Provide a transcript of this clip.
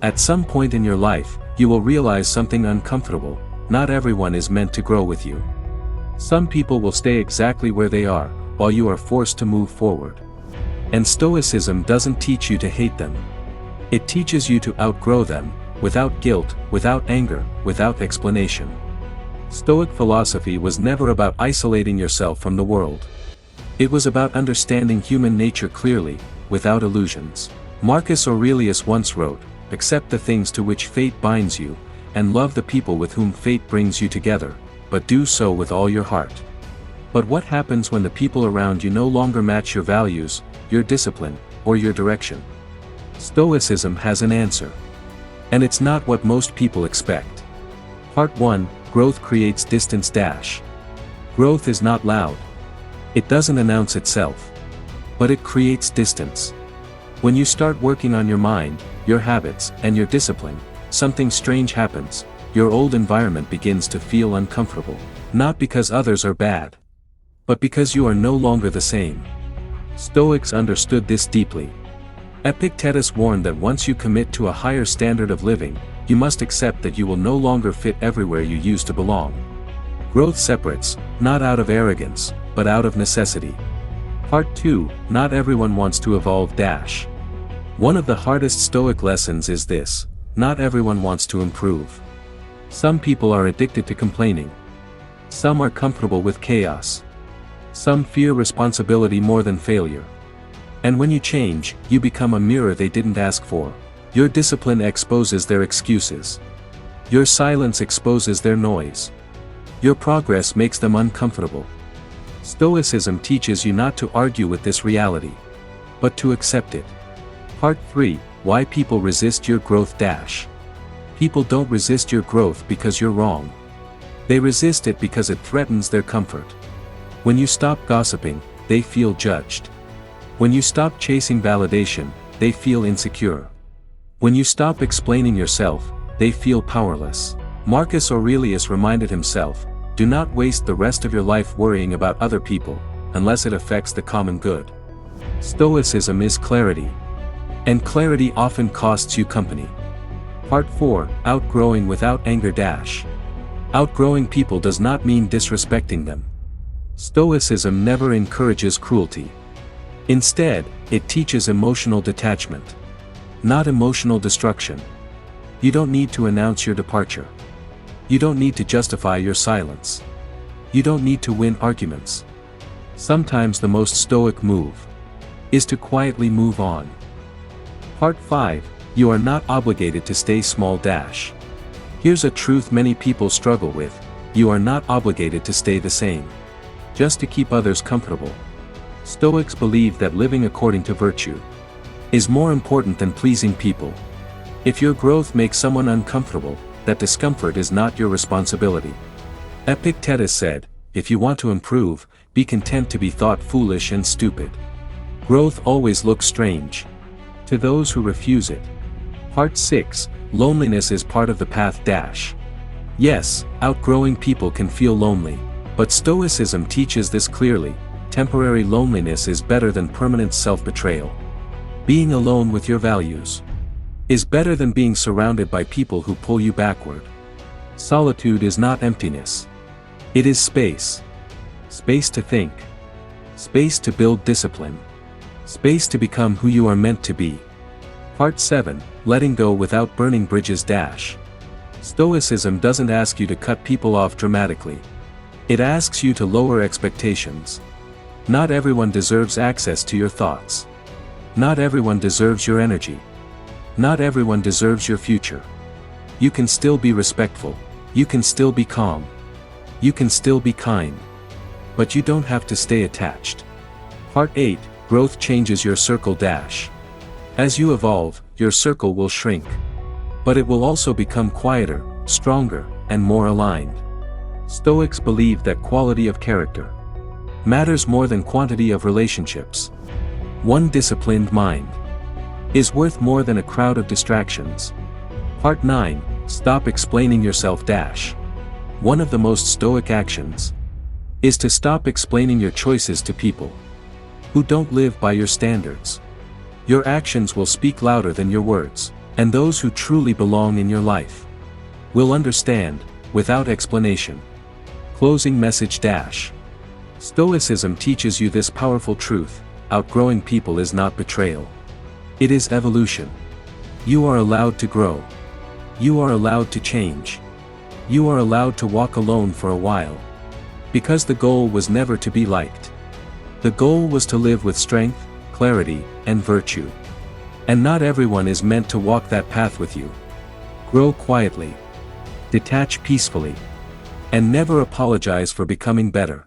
At some point in your life, you will realize something uncomfortable: not everyone is meant to grow with you. Some people will stay exactly where they are, while you are forced to move forward. And Stoicism doesn't teach you to hate them. It teaches you to outgrow them, without guilt, without anger, without explanation. Stoic philosophy was never about isolating yourself from the world. It was about understanding human nature clearly, without illusions. Marcus Aurelius once wrote, "Accept the things to which fate binds you, and love the people with whom fate brings you together, but do so with all your heart." But what happens when the people around you no longer match your values, your discipline, or your direction? Stoicism has an answer. And it's not what most people expect. Part 1, Growth creates distance. Growth is not loud. It doesn't announce itself. But it creates distance. When you start working on your mind, your habits, and your discipline, something strange happens. Your old environment begins to feel uncomfortable. Not because others are bad, but because you are no longer the same. Stoics understood this deeply. Epictetus warned that once you commit to a higher standard of living, you must accept that you will no longer fit everywhere you used to belong. Growth separates, not out of arrogance, but out of necessity. Part 2, Not everyone wants to evolve. One of the hardest Stoic lessons is this: not everyone wants to improve. Some people are addicted to complaining. Some are comfortable with chaos. Some fear responsibility more than failure. And when you change, you become a mirror they didn't ask for. Your discipline exposes their excuses. Your silence exposes their noise. Your progress makes them uncomfortable. Stoicism teaches you not to argue with this reality, but to accept it. Part 3, Why people resist your growth. People don't resist your growth because you're wrong. They resist it because it threatens their comfort. When you stop gossiping, they feel judged. When you stop chasing validation, they feel insecure. When you stop explaining yourself, they feel powerless. Marcus Aurelius reminded himself, "Do not waste the rest of your life worrying about other people, unless it affects the common good." Stoicism is clarity. And clarity often costs you company. Part 4, Outgrowing without anger. Outgrowing people does not mean disrespecting them. Stoicism never encourages cruelty. Instead, it teaches emotional detachment. Not emotional destruction. You don't need to announce your departure. You don't need to justify your silence. You don't need to win arguments. Sometimes the most Stoic move is to quietly move on. Part 5, You are not obligated to stay small. Here's a truth many people struggle with: you are not obligated to stay the same, just to keep others comfortable. Stoics believe that living according to virtue is more important than pleasing people. If your growth makes someone uncomfortable, that discomfort is not your responsibility. Epictetus said, "If you want to improve, be content to be thought foolish and stupid." Growth always looks strange to those who refuse it. Part 6, Loneliness is part of the path. Yes, outgrowing people can feel lonely, but Stoicism teaches this clearly: temporary loneliness is better than permanent self-betrayal. Being alone with your values is better than being surrounded by people who pull you backward. Solitude is not emptiness. It is space. Space to think. Space to build discipline. Space to become who you are meant to be. Part 7, Letting go without burning bridges. Stoicism doesn't ask you to cut people off dramatically. It asks you to lower expectations. Not everyone deserves access to your thoughts. Not everyone deserves your energy. Not everyone deserves your future. You can still be respectful. You can still be calm. You can still be kind. But you don't have to stay attached. Part 8, Growth changes your circle. As you evolve, your circle will shrink. But it will also become quieter, stronger, and more aligned. Stoics believe that quality of character matters more than quantity of relationships. One disciplined mind is worth more than a crowd of distractions. Part 9, Stop explaining yourself. One of the most Stoic actions is to stop explaining your choices to people who don't live by your standards. Your actions will speak louder than your words. And those who truly belong in your life will understand, without explanation. Closing message dash. Stoicism teaches you this powerful truth: outgrowing people is not betrayal. It is evolution. You are allowed to grow. You are allowed to change. You are allowed to walk alone for a while. Because the goal was never to be liked. The goal was to live with strength, clarity, and virtue. And not everyone is meant to walk that path with you. Grow quietly. Detach peacefully. And never apologize for becoming better.